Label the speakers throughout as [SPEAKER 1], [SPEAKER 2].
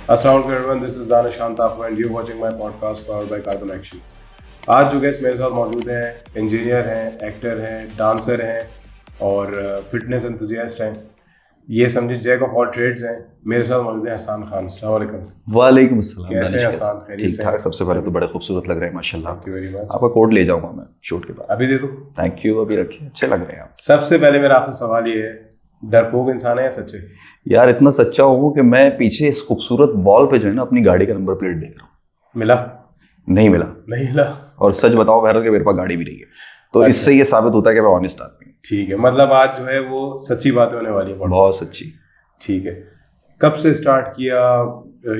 [SPEAKER 1] Assalamu alaikum everyone, this is Danish Shantaf and you're watching my podcast powered by Carbon Action. आज जो guest मेरे साथ मौजूद हैं इंजीनियर हैं, एक्टर हैं, डांसर हैं और फिटनेस एंथुसियास्ट हैं। ये समझे जैक ऑफ ऑल ट्रेड्स हैं। मेरे साथ मौजूद हैं हसान खान। अस्सलाम वालेकुम।
[SPEAKER 2] वालेकुम अस्सलाम।
[SPEAKER 1] कैसे हैं हसान?
[SPEAKER 2] ठीक ठाक। सबसे पहले तो बड़े खूबसूरत लग रहे हैं माशाल्लाह।
[SPEAKER 1] Thank you very much.
[SPEAKER 2] आपका कोड ले जाऊंगा मैं शूट के बाद।
[SPEAKER 1] अभी दे दो।
[SPEAKER 2] Thank you. अभी रखिए, अच्छे लग रहे हैं आप।
[SPEAKER 1] सबसे पहले मेरा आपसे सवाल ये है, डरपोक इंसान है या सच्चे?
[SPEAKER 2] यार इतना सच्चा हूँ कि मैं पीछे इस खूबसूरत वॉल पे जो है ना अपनी गाड़ी का नंबर प्लेट देख रहा हूँ।
[SPEAKER 1] मिला?
[SPEAKER 2] नहीं मिला।
[SPEAKER 1] नहीं मिला।
[SPEAKER 2] और सच बताओ बहरहाल कि मेरे पास गाड़ी भी नहीं है, तो
[SPEAKER 1] अच्छा।
[SPEAKER 2] इससे ये साबित होता है कि मैं ऑनेस्ट आदमी हूँ।
[SPEAKER 1] ठीक है, मतलब आज जो है वो सच्ची बातें होने वाली है।
[SPEAKER 2] बहुत सच्ची।
[SPEAKER 1] ठीक है। कब से स्टार्ट किया?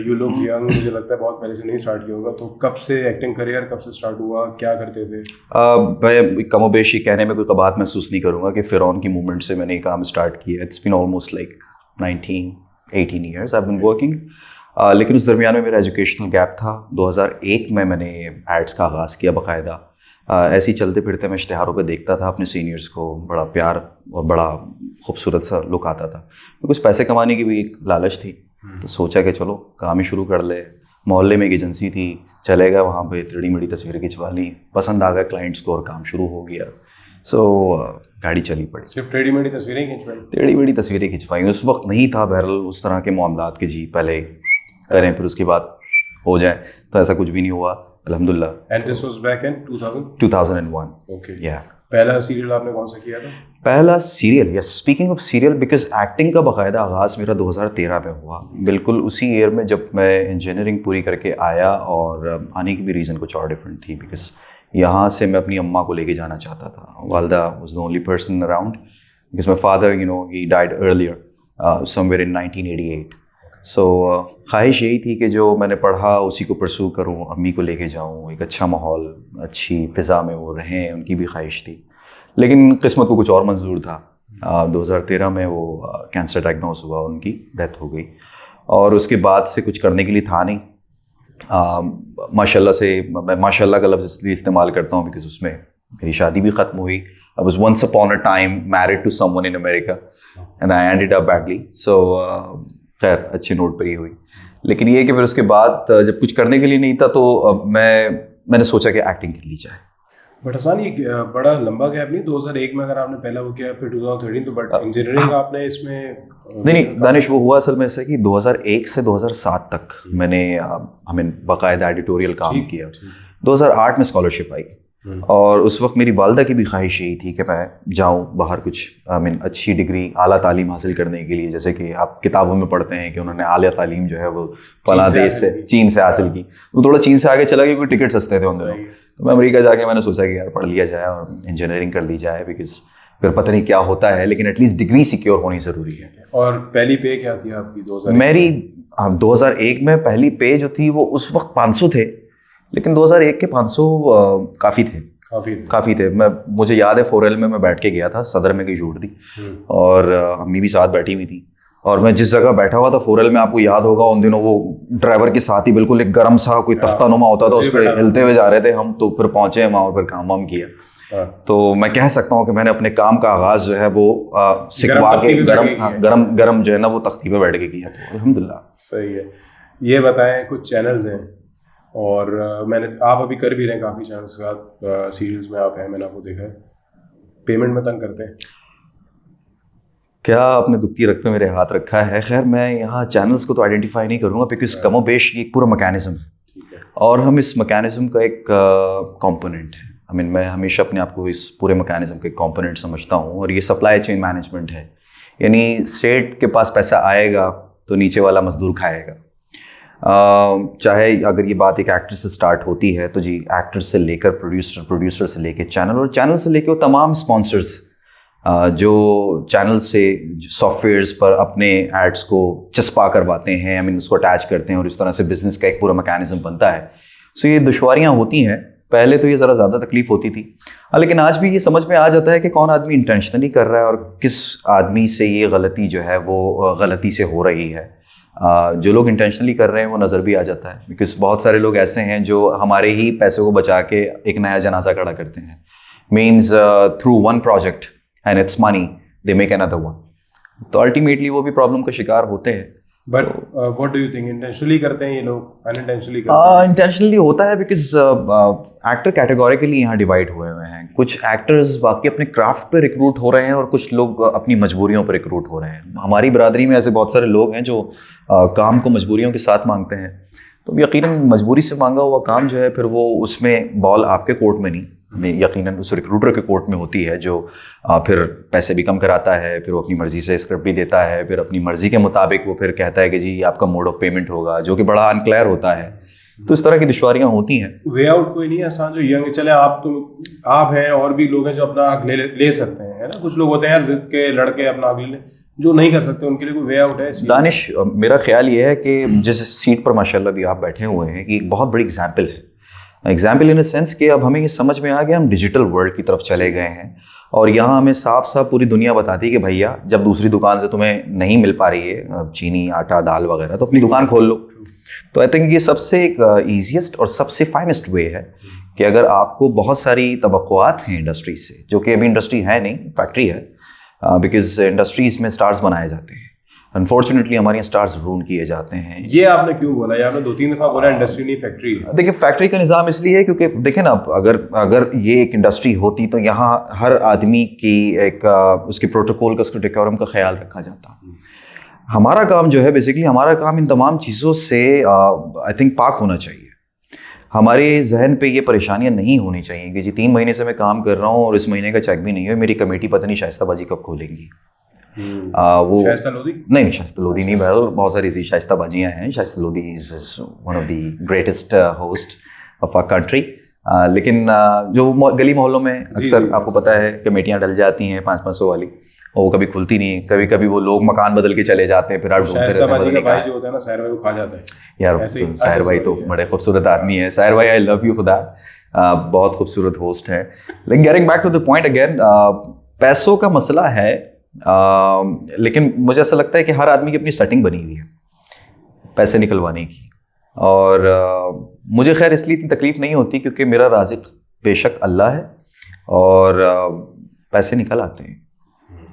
[SPEAKER 1] यू लुक यंग, मुझे लगता है बहुत पहले से नहीं स्टार्ट किया होगा, तो कब से एक्टिंग करियर कब से स्टार्ट हुआ, क्या करते थे?
[SPEAKER 2] मैं कमोबेश कहने में कोई कबात महसूस नहीं करूँगा कि फिरौन की मूवमेंट से मैंने ये काम स्टार्ट किया। It's been almost like 19-18 years I have been working. लेकिन उस दरमियान में मेरा एजुकेशनल गैप था। 2001 में मैंने एड्स का आगाज़ किया बाकायदा। ऐसे ही चलते फिरते मैं इश्तिहारों पे देखता था अपने सीनियर्स को, बड़ा प्यार और बड़ा खूबसूरत सा लुक आता था। तो कुछ पैसे कमाने की भी एक लालच थी, तो सोचा कि चलो काम ही शुरू कर ले। मोहल्ले में एक एजेंसी थी, चले गए वहाँ पे, टेढ़ी मेढ़ी तस्वीरें खिंचवा ली, पसंद आ गए क्लाइंट्स को और काम शुरू हो गया। सो गाड़ी चली पड़ी।
[SPEAKER 1] सिर्फ टेढ़ी मेढ़ी तस्वीरें खिंचवाई?
[SPEAKER 2] टेढ़ी मेढ़ी तस्वीरें खिंचवाई। उस वक्त नहीं था बहरहाल उस तरह के मामलात के जी पहले करें फिर उसके बाद हो जाए, तो ऐसा कुछ भी नहीं हुआ अल्हम्दुलिल्लाह।
[SPEAKER 1] And this was back in
[SPEAKER 2] 2001।
[SPEAKER 1] Okay.
[SPEAKER 2] या
[SPEAKER 1] पहला सीरियल आपने कौन सा किया था?
[SPEAKER 2] पहला serial, yes, speaking of serial, because acting का बाकायदा आगाज़ मेरा 2013 में हुआ। बिल्कुल उसी ईयर में जब मैं इंजीनियरिंग पूरी करके आया, और आने की भी रीज़न कुछ और डिफरेंट थी। बिकॉज यहाँ से मैं अपनी अम्मा को लेके जाना चाहता था। वालदा was the only person around, because my father he died earlier somewhere in 1988। सो ख्वाहिश यही थी कि जो मैंने पढ़ा उसी को परसू करूँ, अम्मी को लेके जाऊँ, एक अच्छा माहौल, अच्छी फ़िज़ा में वो रहें, उनकी भी ख्वाहिश थी। लेकिन किस्मत को कुछ और मंजूर था। 2013 में वो कैंसर डायग्नोस हुआ, उनकी डेथ हो गई, और उसके बाद से कुछ करने के लिए था नहीं। माशाल्लाह से, मैं माशाल्लाह का लफ्ज़ इसलिए इस्तेमाल करता हूँ बिकॉज उसमें मेरी शादी भी ख़त्म हुई। I was once upon a time married to someone in America and I ended up badly. So खैर अच्छे नोट पर ही हुई। लेकिन ये कि फिर उसके बाद जब कुछ करने के लिए नहीं था, तो मैंने सोचा कि एक्टिंग कर ली जाए।
[SPEAKER 1] बट हसन, ये बड़ा लंबा गैप नहीं? 2001 में अगर आपने पहला वो किया, फिर 2013, तो बट इंजीनियरिंग आपने इसमें
[SPEAKER 2] नहीं दानिश, वो हुआ असल में ऐसा कि 2001 से 2007 तक मैंने हमें बाकायदा एडिटोरियल काम किया। 2008 में स्कॉलरशिप आई, और उस वक्त मेरी वालदा की भी ख्वाहिश यही थी कि मैं जाऊं बाहर कुछ अच्छी डिग्री, आला तालीम हासिल करने के लिए। जैसे कि आप किताबों में पढ़ते हैं कि उन्होंने आला तालीम जो है वो फलां देश से, चीन से हासिल की। वो थोड़ा चीन से आगे चला गया, कोई टिकट सस्ते थे उन दिनों। तो मैं अमेरिका जाके मैंने सोचा कि यार पढ़ लिया जाए और इंजीनियरिंग कर ली जाए, बिकॉज फिर पता नहीं क्या होता है, लेकिन एटलीस्ट डिग्री सिक्योर होनी ज़रूरी है।
[SPEAKER 1] और पहली पे क्या थी आपकी 2001?
[SPEAKER 2] मेरी 2001 में पहली पे जो थी वो उस वक्त 500 थे, लेकिन 2001 के 500 काफ़ी थे। काफ़ी थे। मुझे याद है 4L में मैं बैठ के गया था, सदर में कहीं शूट थी, और अम्मी भी साथ बैठी हुई थी, और मैं जिस जगह बैठा हुआ था 4L में, आपको याद होगा उन दिनों वो ड्राइवर के साथ ही बिल्कुल एक गर्म सा कोई तख्तानुमा होता था, उस पर हिलते हुए जा रहे थे हम। तो फिर पहुंचे वहाँ और फिर काम वाम किया। तो मैं कह सकता हूँ कि मैंने अपने काम का आगाज़ जो है वो सिकवा के गरम जो है ना वो तख्ती पे बैठ के किया। तो अल्हम्दुलिल्लाह।
[SPEAKER 1] सही है। ये बताएं, कुछ चैनल्स हैं और आप अभी कर भी रहे हैं काफ़ी चैनल्स के साथ, सीरियल्स में आप हैं, मैंने आपको देखा है। पेमेंट में तंग करते हैं
[SPEAKER 2] क्या? आपने दुखती रख पे मेरे हाथ रखा है। खैर मैं यहाँ चैनल्स को तो आइडेंटिफाई नहीं करूँगा, बिकॉज कमोबेश ये एक पूरा मैकेनिज्म है, और हम इस मैकेनिज्म का एक कंपोनेंट है। मैं हमेशा अपने आप को इस पूरे मैकेनिज्म का एक कंपोनेंट समझता हूँ, और ये सप्लाई चेन मैनेजमेंट है। यानी स्टेट के पास पैसा आएगा तो नीचे वाला मजदूर खाएगा। चाहे अगर ये बात एक एक्टर से स्टार्ट होती है, तो जी एक्टर से लेकर प्रोड्यूसर से लेकर चैनल, और चैनल से लेकर वो तमाम स्पॉन्सर्स जो चैनल से सॉफ्टवेयर्स पर अपने एड्स को चस्पा करवाते हैं, उसको अटैच करते हैं, और इस तरह से बिजनेस का एक पूरा मैकेनिज्म बनता है। सो ये दुश्वारियाँ होती हैं। पहले तो ये ज़रा ज़्यादा तकलीफ होती थी, लेकिन आज भी ये समझ में आ जाता है कि कौन आदमी इंटेंशनली कर रहा है और किस आदमी से ये गलती जो है वो गलती से हो रही है। जो लोग इंटेंशनली कर रहे हैं वो नज़र भी आ जाता है, बिकॉज बहुत सारे लोग ऐसे हैं जो हमारे ही पैसे को बचा के एक नया जनाजा खड़ा करते हैं। Means through one project and it's money they make another one. तो अल्टीमेटली वो भी प्रॉब्लम का शिकार होते हैं।
[SPEAKER 1] But what do you think, intentionally करते हैं ये लोग, अनइंटेंशनली करते हैं?
[SPEAKER 2] इंटेंशनली होता है बिकॉज एक्टर कैटेगोरिकली यहाँ डिवाइड हुए हुए हैं। कुछ एक्टर्स वाकई अपने क्राफ्ट पे रिक्रूट हो रहे हैं और कुछ लोग अपनी मजबूरियों पर रिक्रूट हो रहे हैं। हमारी बरादरी में ऐसे बहुत सारे लोग हैं जो काम को मजबूरियों के साथ मांगते हैं, तो यकीनन मजबूरी से मांगा हुआ काम जो है फिर वो उसमें बॉल आपके कोर्ट में नहीं, यकीनन उस रिक्रूटर के कोर्ट में होती है, जो फिर पैसे भी कम कराता है, फिर वो अपनी मर्जी से स्क्रिप्ट भी देता है, फिर अपनी मर्जी के मुताबिक वो फिर कहता है कि जी आपका मोड ऑफ पेमेंट होगा, जो कि बड़ा अनक्लियर होता है। तो इस तरह की दुश्वारियां होती हैं।
[SPEAKER 1] वे आउट कोई नहीं है आसान, जो यंग चले आप हैं और भी लोग हैं जो अपना आग ले सकते हैं, है ना? कुछ लोग होते हैं यार जिद के लड़के अपना आग ले, जो नहीं कर सकते, उनके लिए कोई वे आउट है?
[SPEAKER 2] दानिश, मेरा ख्याल ये है कि जिस सीट पर माशाल्लाह भी आप बैठे हुए हैं कि एक बहुत बड़ी एग्जाम्पल है, एग्जाम्पल इन द सेंस कि अब हमें ये समझ में आ गया हम डिजिटल वर्ल्ड की तरफ चले गए हैं और यहाँ हमें साफ साफ पूरी दुनिया बताती है कि भैया जब दूसरी दुकान से तुम्हें नहीं मिल पा रही है चीनी, आटा, दाल वगैरह, तो अपनी दुकान खोल लो। तो आई थिंक ये सबसे एक ईजीएस्ट और सबसे फाइनेस्ट वे है कि अगर आपको बहुत सारी तवक्कुआत हैं इंडस्ट्री से, जो कि अभी इंडस्ट्री है नहीं, फैक्ट्री है, बिकॉज इंडस्ट्रीज में स्टार्स बनाए जाते हैं। अनफॉर्चुनेटली हमारे यहाँ स्टार्स रून किए जाते हैं।
[SPEAKER 1] ये आपने क्यों बोला? ये आपने 2-3 दफा बोला इंडस्ट्री नहीं फैक्ट्री है।
[SPEAKER 2] देखिए फैक्ट्री का निज़ाम इसलिए है क्योंकि देखें ना, अगर ये एक इंडस्ट्री होती तो यहाँ हर आदमी की एक उसके प्रोटोकॉल का, उसके डेकोरम का ख्याल रखा जाता। हमारा काम जो है बेसिकली, हमारा काम इन तमाम चीज़ों से आई थिंक पाक होना चाहिए। हमारे जहन पे ये परेशानियां नहीं होनी चाहिए कि जी 3 महीने से मैं काम कर रहा हूँ और इस महीने का चेक भी नहीं है, मेरी कमेटी पता नहीं शाइस्ताबाजी कब खोलेंगी। वो
[SPEAKER 1] शाइस्ता लोधी
[SPEAKER 2] नहीं, शाइस्ता लोधी नहीं, बहुत सारी ऐसी शाइस्ताबाजियाँ हैं। Shaista Lodhi is one of the greatest host of our country. लेकिन जो गली मोहल्लों में अक्सर आपको पता है कमेटियाँ डल जाती हैं 500-500 वाली, और वो कभी खुलती नहीं। कभी कभी वो लोग मकान बदल के चले जाते हैं, फिर आप ढूंढते रहते हैं
[SPEAKER 1] बदलने का। जो होता है ना, साहिर भाई को खा जाता है
[SPEAKER 2] यार। साहिर भाई तो बड़े खूबसूरत आदमी है। साहिर भाई, I love you for that, बहुत खूबसूरत होस्ट है। लेकिन getting back to the point again, पैसों का मसला है, लेकिन मुझे ऐसा लगता है कि हर आदमी की अपनी सेटिंग बनी हुई है पैसे निकलवाने की, और मुझे खैर इसलिए इतनी तकलीफ नहीं होती क्योंकि मेरा राज़िक बेशक अल्लाह है और पैसे निकल आते हैं।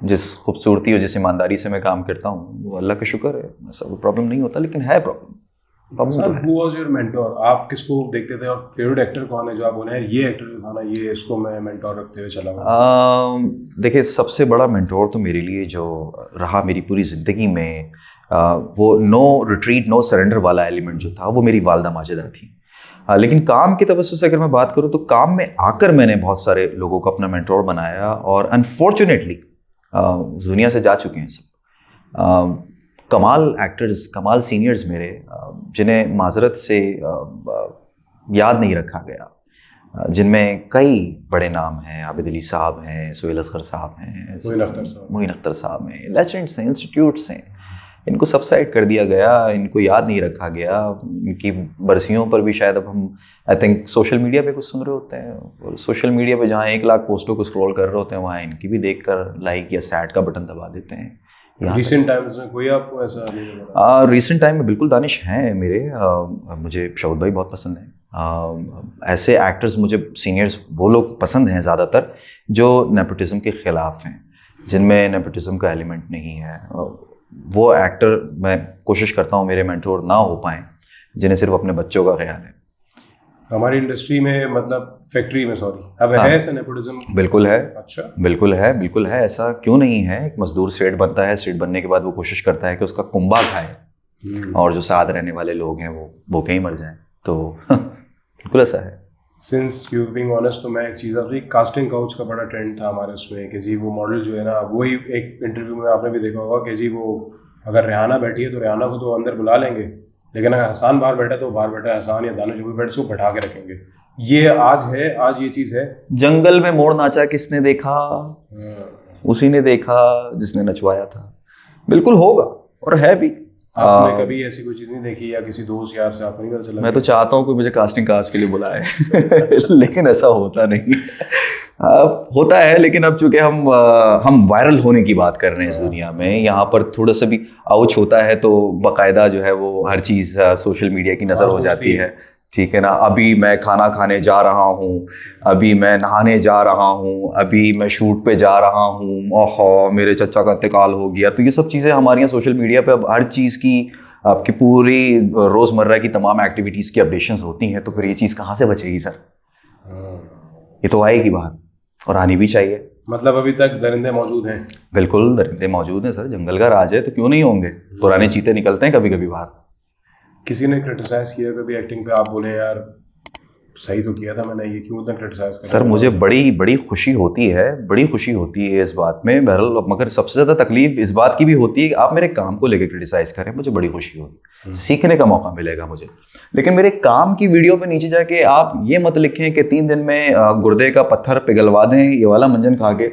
[SPEAKER 2] जिस खूबसूरती और जिस ईमानदारी से मैं काम करता हूँ वो अल्लाह का शुक्र है, ऐसा कोई प्रॉब्लम नहीं होता। लेकिन है problem.
[SPEAKER 1] Sir, who was your mentor? आप किसको देखते थे और फेवरेट एक्टर कौन है जो आप बोले ये एक्टर जो था ना, ये इसको मैं मेंटोर रखते हुए चला हूँ?
[SPEAKER 2] देखिए सबसे बड़ा मेंटोर तो मेरे लिए जो रहा मेरी पूरी ज़िंदगी में, वो नो रिट्रीट नो सरेंडर वाला एलिमेंट जो था, वो मेरी वालदा माजिदा थी। लेकिन काम की तवज्जो से अगर मैं बात करूँ तो काम में आकर मैंने बहुत सारे लोगों को अपना मेंटोर बनाया, और अनफॉर्चुनेटली दुनिया से जा चुके हैं सब। कमाल एक्टर्स, कमाल सीनियर्स मेरे, जिन्हें माजरत से याद नहीं रखा गया, जिनमें कई बड़े नाम हैं। आबिद अली साहब हैं, सोहेल असगर साहब हैं, मोइन अख्तर साहब हैं, लेजेंड्स हैं, इंस्टीट्यूट्स हैं। इनको सबसाइड कर दिया गया, इनको याद नहीं रखा गया। इनकी बरसियों पर भी शायद अब हम आई थिंक सोशल मीडिया पे कुछ सुन रहे होते हैं, और सोशल मीडिया पे जहाँ 1 लाख पोस्टों को स्क्रॉल कर रहे होते हैं, वहाँ इनकी भी देखकर लाइक या सैड का बटन दबा देते हैं।
[SPEAKER 1] रिसेंट टाइम्स में कोई आपको ऐसा नहीं लगा?
[SPEAKER 2] रिसेंट टाइम में बिल्कुल दानिश हैं मेरे। मुझे शौद भाई बहुत पसंद हैं। ऐसे एक्टर्स मुझे सीनियर्स वो लोग पसंद हैं ज़्यादातर जो नेपोटिज्म के ख़िलाफ़ हैं, जिनमें नेपोटिज्म का एलिमेंट नहीं है। वो एक्टर मैं कोशिश करता हूँ मेरे मेंटोर ना हो पाएँ जिन्हें सिर्फ अपने बच्चों का ख्याल है।
[SPEAKER 1] हमारी इंडस्ट्री में, मतलब फैक्ट्री में, सॉरी, अब है ऐसा नेपोटिज्म?
[SPEAKER 2] बिल्कुल है।
[SPEAKER 1] अच्छा,
[SPEAKER 2] बिल्कुल है, बिल्कुल है। ऐसा क्यों नहीं है? एक मजदूर सेठ बनता है, सेठ बनने के बाद वो कोशिश करता है कि उसका कुंबा खाए और जो साथ रहने वाले लोग हैं वो भूखे ही मर जाएं। तो बिल्कुल ऐसा है।
[SPEAKER 1] सिंस यू बीइंग ऑनेस्ट, तो मैं एक चीज़ आप, कास्टिंग काउच का बड़ा ट्रेंड था हमारे उसमें कि जी वो मॉडल जो है ना, वही एक इंटरव्यू में आपने भी देखा होगा कि जी वो अगर रेहाना बैठी है तो रेहाना को तो अंदर बुला लेंगे, लेकिन अगर हसान बाहर बैठा तो बाहर बैठा हसान या दानिश जो भी बैठे उसको बैठा के रखेंगे। ये आज है, आज ये चीज़ है।
[SPEAKER 2] जंगल में मोर नाचा किसने देखा? उसी ने देखा जिसने नचवाया था। बिल्कुल होगा और है भी।
[SPEAKER 1] आपने कभी ऐसी कोई चीज़ नहीं देखी या किसी दोस्त यार से आपको नहीं पता चला?
[SPEAKER 2] मैं तो चाहता हूँ कोई मुझे कास्टिंग काउच के लिए बुलाए लेकिन ऐसा होता नहीं। होता है, लेकिन अब चूंकि हम वायरल होने की बात कर रहे हैं इस दुनिया में, यहाँ पर थोड़ा सा भी आउच होता है तो बाकायदा जो है वो हर चीज़ सोशल मीडिया की नज़र हो जाती है। ठीक है ना, अभी मैं खाना खाने जा रहा हूँ, अभी मैं नहाने जा रहा हूँ, अभी मैं शूट पे जा रहा हूँ, ओहो मेरे चचा का इंतकाल हो गया। तो ये सब चीज़ें हमारे यहाँ सोशल मीडिया पे अब हर चीज़ की आपकी पूरी रोज़मर्रा की तमाम एक्टिविटीज़ की अपडेशंस होती हैं, तो फिर ये चीज़ कहाँ से बचेगी सर? ये तो आएगी बाहर, और आनी भी चाहिए।
[SPEAKER 1] मतलब अभी तक दरिंदे मौजूद हैं?
[SPEAKER 2] बिल्कुल दरिंदे मौजूद हैं सर, जंगल का राज है तो क्यों नहीं होंगे। पुराने चीते निकलते हैं कभी कभी बाहर।
[SPEAKER 1] किसी ने क्रिटिसाइज किया कभी एक्टिंग पे, आप बोले यार सही तो किया था मैंने, ये क्यों इतना क्रिटिसाइज कर?
[SPEAKER 2] सर मुझे बड़ी बड़ी खुशी होती है, बड़ी खुशी होती है इस बात में बहरहाल, मगर सबसे ज़्यादा तकलीफ इस बात की भी होती है कि आप मेरे काम को लेकर क्रिटिसाइज करें, मुझे बड़ी खुशी होगी, सीखने का मौका मिलेगा मुझे। लेकिन मेरे काम की वीडियो पे नीचे जाके आप ये मत लिखें कि 3 दिन में गुर्दे का पत्थर पिघलवा दें ये वाला मंजन खा के,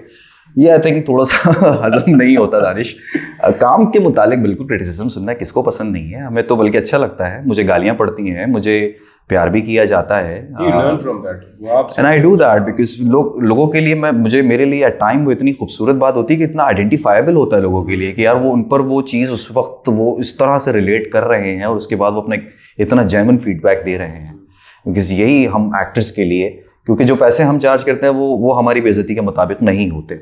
[SPEAKER 2] ये आता है कि थोड़ा सा हजम नहीं होता दानिश। काम के मुतालिक बिल्कुल क्रिटिसिज्म सुनना किसको पसंद नहीं है, हमें तो बल्कि अच्छा लगता है। मुझे गालियाँ पड़ती हैं, मुझे प्यार भी किया जाता है, and I do that because लोगों के लिए मेरे लिए एट टाइम वो इतनी खूबसूरत बात होती है कि इतना आइडेंटिफाइबल होता है लोगों के लिए कि यार वो उन पर वो चीज़ उस वक्त वो इस तरह से रिलेट कर रहे हैं और उसके बाद वो अपना इतना जेन्युइन फीडबैक दे रहे हैं। बिकॉज यही हम एक्टर्स के लिए, क्योंकि जो पैसे हम चार्ज करते हैं वो हमारी बेइज्जती के मुताबिक नहीं होते,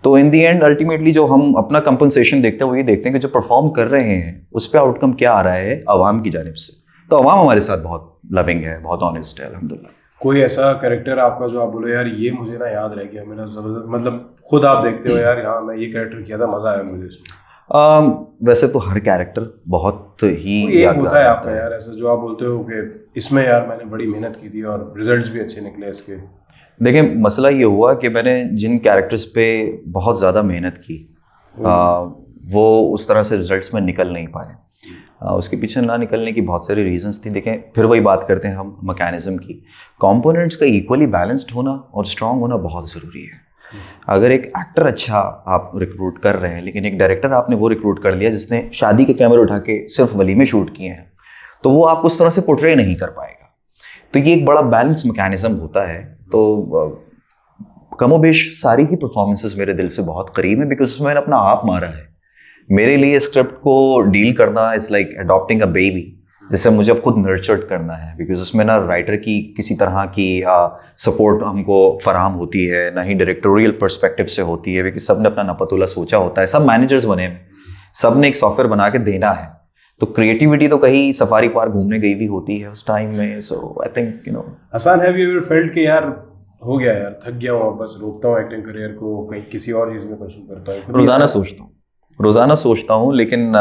[SPEAKER 2] तो इन दी एंड अल्टीमेटली जो हम अपना कंपनसेशन देखते हैं वो ये देखते हैं कि जो परफॉर्म कर रहे हैं उस पर आउटकम क्या आ रहा है आवाम की जानिब से। तो आवाम हमारे साथ बहुत लविंग है, बहुत ऑनेस्ट है अल्हम्दुलिल्लाह।
[SPEAKER 1] कोई ऐसा कैरेक्टर आपका जो आप बोलो यार ये मुझे ना याद रह गया, मेरा जबरदस्त, मतलब खुद आप देखते हो यार हाँ मैं ये कैरेक्टर किया था, मजा आया मुझे इसमें?
[SPEAKER 2] वैसे तो हर कैरेक्टर बहुत ही
[SPEAKER 1] याद होता है आपका यार ऐसा जो आप बोलते हो कि इसमें यार मैंने बड़ी मेहनत की थी और रिजल्ट्स भी अच्छे निकले इसके?
[SPEAKER 2] देखिए मसला ये हुआ कि मैंने जिन कैरेक्टर्स पे बहुत ज़्यादा मेहनत की वो उस तरह से रिजल्ट्स में निकल नहीं पाए। उसके पीछे ना निकलने की बहुत सारी रीजंस थी। देखें फिर वही बात करते हैं हम मैकेनिज्म की, कंपोनेंट्स का इक्वली बैलेंस्ड होना और स्ट्रांग होना बहुत ज़रूरी है। अगर एक एक्टर अच्छा आप रिक्रूट कर रहे हैं लेकिन एक डायरेक्टर आपने वो रिक्रूट कर लिया जिसने शादी के कैमरे उठा के सिर्फ वलीमे शूट किए हैं, तो वो आप उस तरह से पोर्ट्रे नहीं कर पाएगा। तो ये एक बड़ा बैलेंस मैकेनिज्म होता है। तो कमोबेश सारी ही परफॉर्मेंसेस मेरे दिल से बहुत करीब है बिकॉज उसमें मैंने अपना आप मारा है। मेरे लिए स्क्रिप्ट को डील करना is like adopting a baby, जिसे मुझे अब खुद नर्चर्ड करना है बिकॉज उसमें ना राइटर की किसी तरह की सपोर्ट हमको फराहम होती है, ना ही डायरेक्टोरियल पर्सपेक्टिव से होती है, बिकॉज सब ने अपना नपतुला सोचा होता है, सब मैनेजर्स बने हैं, सब ने एक सॉफ्टवेयर बना के देना है। तो क्रिएटिविटी तो कहीं सफारी पार्क घूमने गई भी होती है उस टाइम में। So I think you know
[SPEAKER 1] Hasan, have you ever felt कि यार हो गया यार, थक गया हूँ, बस रोकता हूँ एक्टिंग करियर को, कहीं किसी और चीज़ में परस्यू करता हूँ?
[SPEAKER 2] रोज़ाना सोचता हूँ लेकिन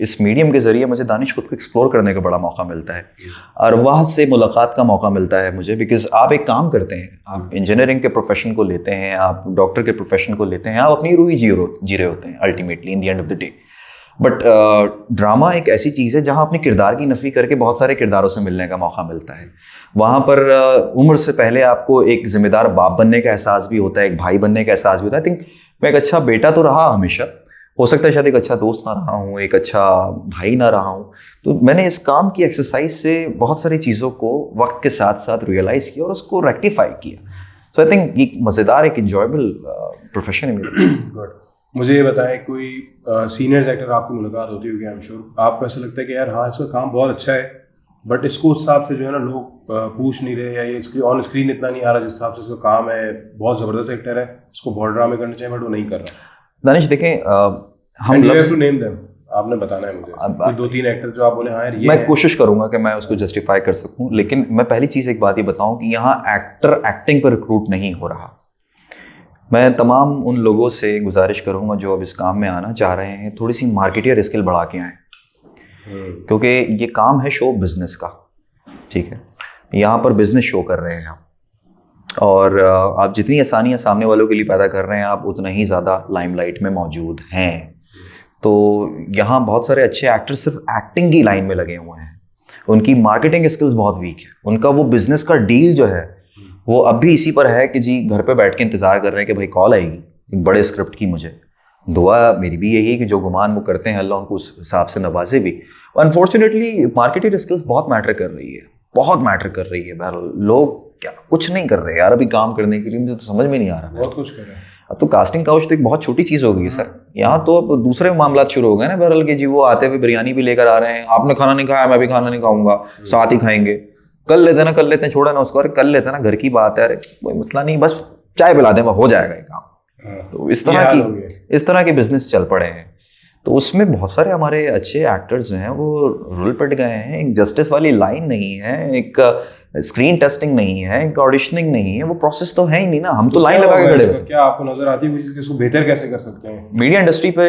[SPEAKER 2] इस मीडियम के ज़रिए मुझे दानिश खुद को एक्सप्लोर करने का बड़ा मौका मिलता है और वहाँ से मुलाकात का मौका मिलता है मुझे। बिकॉज आप एक काम करते हैं, आप इंजीनियरिंग के प्रोफेशन को लेते हैं, आप डॉक्टर के प्रोफेशन को लेते हैं, आप अपनी रूही जी रहे होते हैं ultimately in the end of the day. But drama एक ऐसी चीज़ है जहाँ अपने किरदार की नफ़ी करके बहुत सारे किरदारों से मिलने का मौका मिलता है। वहाँ पर उम्र से पहले आपको एक जिम्मेदार बाप बनने का एहसास भी होता है, एक भाई बनने का एहसास भी होता है। आई थिंक मैं एक अच्छा बेटा तो रहा हमेशा, हो सकता है शायद एक अच्छा दोस्त ना रहा हूँ, एक अच्छा भाई ना रहा हूँ। तो मैंने इस काम की एक्सरसाइज से बहुत सारी चीज़ों को वक्त के साथ साथ रियलाइज़ किया और उसको रेक्टिफाई किया। सो आई थिंक एक मज़ेदार, एक इंजॉयबल प्रोफेशन है मेरा।
[SPEAKER 1] गुड। मुझे ये बताएं, कोई सीनियर्स एक्टर आपकी मुलाकात होती होगी, आई एम श्योर, आपको ऐसा लगता है कि यार हाँ इसका काम बहुत अच्छा है बट इसको उस हिसाब से जो है ना लोग पूछ नहीं रहे, या ये इसकी ऑन स्क्रीन इतना नहीं आ रहा जिस हिसाब से इसका काम है, बहुत ज़बरदस्त एक्टर है, इसको बहुत ड्रामे करने चाहिए बट वो नहीं कर रहा?
[SPEAKER 2] दानिश देखें, हम
[SPEAKER 1] नेम देम, आपने बताना है मुझे कोई 2-3 एक्टर जो आप बोले हाँ यार ये
[SPEAKER 2] मैं कोशिश करूंगा कि मैं उसको जस्टिफाई कर सकूं। लेकिन मैं पहली चीज़ एक बात ये बताऊं कि यहाँ एक्टर एक्टिंग पर रिक्रूट नहीं हो रहा। मैं तमाम उन लोगों से गुजारिश करूंगा जो अब इस काम में आना चाह रहे हैं, थोड़ी सी मार्केटियर स्किल बढ़ा के आएँ, क्योंकि ये काम है शो बिजनेस का, ठीक है? यहाँ पर बिजनेस शो कर रहे हैं हम, और आप जितनी आसानियाँ सामने वालों के लिए पैदा कर रहे हैं आप उतना ही ज़्यादा लाइमलाइट में मौजूद हैं। तो यहाँ बहुत सारे अच्छे एक्टर्स सिर्फ एक्टिंग की लाइन में लगे हुए हैं, उनकी मार्केटिंग स्किल्स बहुत वीक है, उनका वो बिजनेस का डील जो है वो अब भी इसी पर है कि जी घर पे बैठ के इंतज़ार कर रहे हैं कि भाई कॉल आएगी एक बड़े स्क्रिप्ट की। मुझे दुआ मेरी भी यही है कि जो गुमान वो करते हैं अल्लाह उनको उस हिसाब से नवाजे भी। अनफॉर्चुनेटली मार्केटिंग स्किल्स बहुत मैटर कर रही है, बहुत मैटर कर रही है। बहरहाल लोग क्या कुछ नहीं कर रहे यार अभी काम करने के लिए, मुझे तो समझ में नहीं आ रहा।
[SPEAKER 1] बहुत कुछ कर रहे हैं
[SPEAKER 2] अब तो कास्टिंग काउच तो एक बहुत छोटी चीज़ हो गई है सर। यहाँ तो अब दूसरे मामला शुरू हो गए ना बहरहाल कि जी वो आते हुए बिरयानी भी लेकर आ रहे हैं, आपने खाना नहीं खाया मैं भी खाना नहीं खाऊंगा, साथ ही खाएंगे, कर लेते हैं छोड़ा ना उसको, अरे कर लेते हैं ना, घर की बात है, अरे कोई मसला नहीं, बस चाय पिला दें हो जाएगा ये काम। तो इस तरह के बिजनेस चल पड़े हैं। तो उसमें बहुत सारे हमारे अच्छे एक्टर्स जो हैं वो रोल पट गए हैं। एक जस्टिस वाली लाइन नहीं है, एक स्क्रीन टेस्टिंग नहीं है, एक ऑडिशनिंग नहीं है, वो प्रोसेस तो है ही नहीं ना। हम तो लाइन लगा के खड़े हैं।
[SPEAKER 1] क्या आपको नजर आती है कोई चीज इसको बेहतर कैसे कर सकते हैं?
[SPEAKER 2] मीडिया इंडस्ट्री पे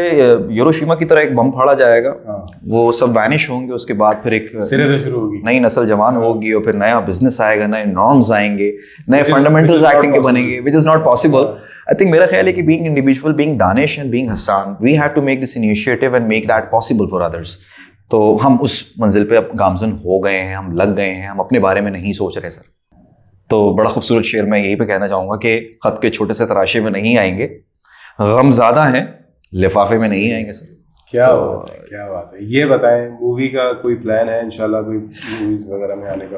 [SPEAKER 2] हिरोशिमा की तरह एक बम फाड़ा जाएगा, वो सब वैनिश होंगे, उसके बाद फिर एक
[SPEAKER 1] सिरे से शुरू होगी,
[SPEAKER 2] नई नस्ल जवान होगी और फिर नया बिजनेस आएगा, नए नॉर्म्स आएंगे, नए फंडामेंटल्स एक्टिंग के बनेंगे, which is not possible. I think मेरा ख्याल है कि being individual, being Danish and being Hasan, we have to make this initiative and make that possible for others. तो हम उस मंजिल पे अब गामजन हो गए हैं, हम लग गए हैं, हम अपने बारे में नहीं सोच रहे सर। तो बड़ा खूबसूरत शेर मैं यही पे कहना चाहूँगा कि ख़त के छोटे से तराशे में नहीं आएंगे, गम ज़्यादा हैं, लिफाफे में नहीं आएंगे सर।
[SPEAKER 1] क्या बात है, क्या बात है। ये बताएं, मूवी का कोई प्लान है इंशाल्लाह, कोई मूवी वगैरह में आने का?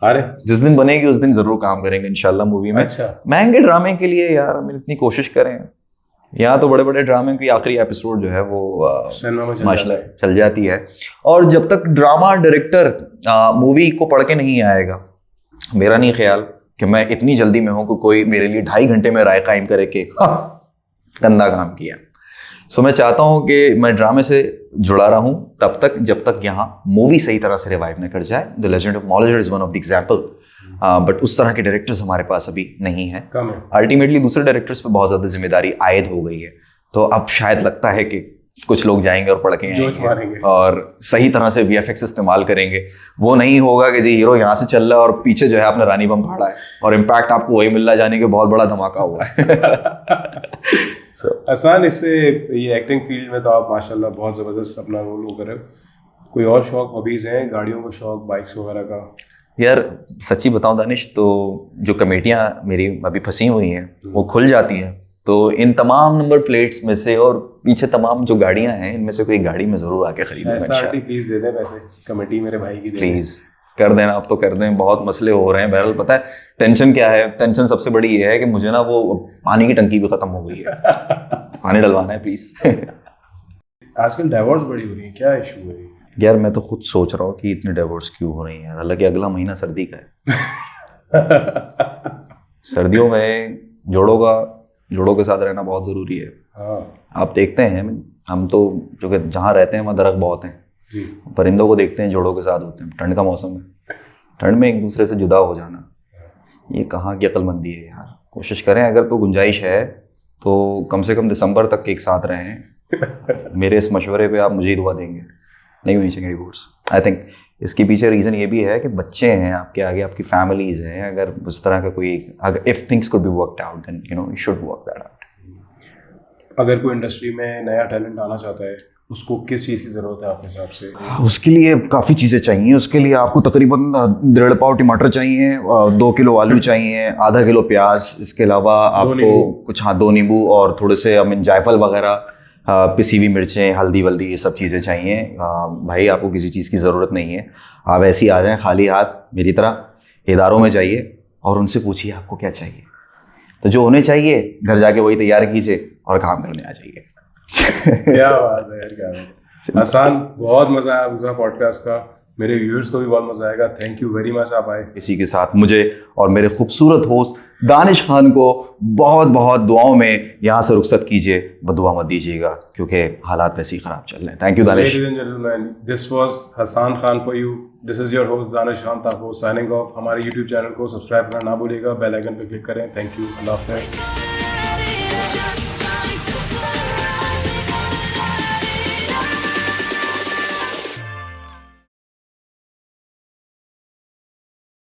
[SPEAKER 1] अरे
[SPEAKER 2] जिस दिन बनेगी उस दिन जरूर काम करेंगे इंशाल्लाह मूवी में।
[SPEAKER 1] अच्छा,
[SPEAKER 2] महंगे ड्रामे के लिए यार हम इतनी कोशिश करें, यहाँ तो बड़े बड़े ड्रामे की आखिरी एपिसोड जो है वो माशाल्लाह चल जाती है। और जब तक ड्रामा डायरेक्टर मूवी को पढ़ के नहीं आएगा, मेरा नहीं ख्याल कि मैं इतनी जल्दी में हूँ कि कोई मेरे लिए 2.5 घंटे में राय कायम करे कि गंदा काम किया। सो मैं चाहता हूँ कि मैं ड्रामे से जुड़ा रहा हूँ तब तक जब तक यहाँ मूवी सही तरह से रिवाइव न कर जाए। The legend of Maulana is one of the example, but उस तरह के डायरेक्टर्स हमारे पास अभी नहीं है। अल्टीमेटली दूसरे डायरेक्टर्स पे बहुत ज़्यादा जिम्मेदारी आयद हो गई है, तो अब शायद लगता है कि कुछ लोग जाएंगे और पढ़ के आएंगे और सही तरह से VFX इस्तेमाल करेंगे। वो नहीं होगा कि जी हीरो यहाँ से चल रहा है और पीछे जो है आपने रानी बम फाड़ा है और इम्पैक्ट आपको वही मिल रहा जाने के बहुत बड़ा धमाका हुआ है।
[SPEAKER 1] आसान इससे ये एक्टिंग फील्ड में तो आप माशाल्लाह बहुत ज़बरदस्त अपना रोल वो करें। कोई और शौक, हॉबीज़ हैं, गाड़ियों का शौक, बाइक्स वगैरह का?
[SPEAKER 2] यार सच्ची बताऊं दानिश, तो जो कमेटियाँ मेरी अभी फंसी हुई हैं वो खुल जाती हैं, तो इन तमाम नंबर प्लेट्स में से और पीछे तमाम जो गाड़ियाँ हैं इनमें से कोई गाड़ी में ज़रूर आके खरीदूंगा।
[SPEAKER 1] प्लीज़ दे दें पैसे, कमेटी मेरे भाई की
[SPEAKER 2] प्लीज़ कर देना, आप तो कर दें। बहुत मसले हो रहे हैं। बहरहाल पता है टेंशन क्या है? टेंशन सबसे बड़ी ये है कि मुझे ना वो पानी की टंकी भी ख़त्म हो गई है, पानी डलवाना है प्लीज़।
[SPEAKER 1] आजकल डाइवोर्स बड़ी हो रही है, क्या इशू है?
[SPEAKER 2] यार मैं तो खुद सोच रहा हूँ कि इतने डाइवोर्स क्यों हो रही हैं, हालांकि अगला महीना सर्दी का है। सर्दियों में जोड़ों के साथ रहना बहुत ज़रूरी है। आप देखते हैं हम तो जो कि जहाँ रहते हैं वहाँ दरख्त बहुत हैं, परिंदों को देखते हैं जोड़ों के साथ होते हैं। ठंड का मौसम है, ठंड में एक दूसरे से जुदा हो जाना, ये कहाँ की अक्लमंदी है यार। कोशिश करें, अगर तो गुंजाइश है तो कम से कम दिसंबर तक एक साथ रहें। मेरे इस मशवरे पे आप मुझे ही दुआ देंगे, नहीं होनी चाहिए डिवोर्स। आई थिंक इसके पीछे रीज़न ये भी है कि बच्चे हैं आपके आगे, आपकी फैमिलीज़ हैं। अगर उस तरह का कोई, अगर if things could be worked out then you should work that out.
[SPEAKER 1] अगर कोई इंडस्ट्री में नया टैलेंट आना चाहता है, उसको किस चीज़ की ज़रूरत है आपके हिसाब से?
[SPEAKER 2] उसके लिए काफ़ी चीज़ें चाहिए। उसके लिए आपको तकरीबन 1.5 पाव टमाटर चाहिए, 2 किलो आलू चाहिए, आधा किलो प्याज, इसके अलावा आपको कुछ 2 नींबू और थोड़े से जायफल वगैरह, पिसी हुई मिर्चें, हल्दी वल्दी, ये सब चीज़ें चाहिए। भाई आपको किसी चीज़ की ज़रूरत नहीं है, आप ऐसे ही आ जाएं खाली हाथ मेरी तरह। इदारों में जाइए और उनसे पूछिए आपको क्या चाहिए, तो जो होने चाहिए घर जाके वही तैयार कीजिए और काम करने आ जाइए।
[SPEAKER 1] क्या बात है यार, क्या बात है। आसान, बहुत मज़ा आया आपका पॉडकास्ट का, मेरे व्यूअर्स को भी बहुत मज़ा आएगा। थैंक यू वेरी मच आप आए।
[SPEAKER 2] इसी के साथ मुझे और मेरे खूबसूरत होस्ट दानिश खान को बहुत बहुत दुआओं में यहाँ से रुखसत कीजिए, बदुआ मत दीजिएगा क्योंकि हालात वैसे ही ख़राब चल रहे हैं। Thank you Danish.
[SPEAKER 1] Ladies and gentleman, this was Hasan Khan for you. This is your host Danish Khan ताफो साइनिंग ऑफ। हमारे यूट्यूब चैनल को सब्सक्राइब करना ना भूलिएगा, बेल आइकन पर क्लिक करें। थैंक यू, अल्लाह हाफ़िज़।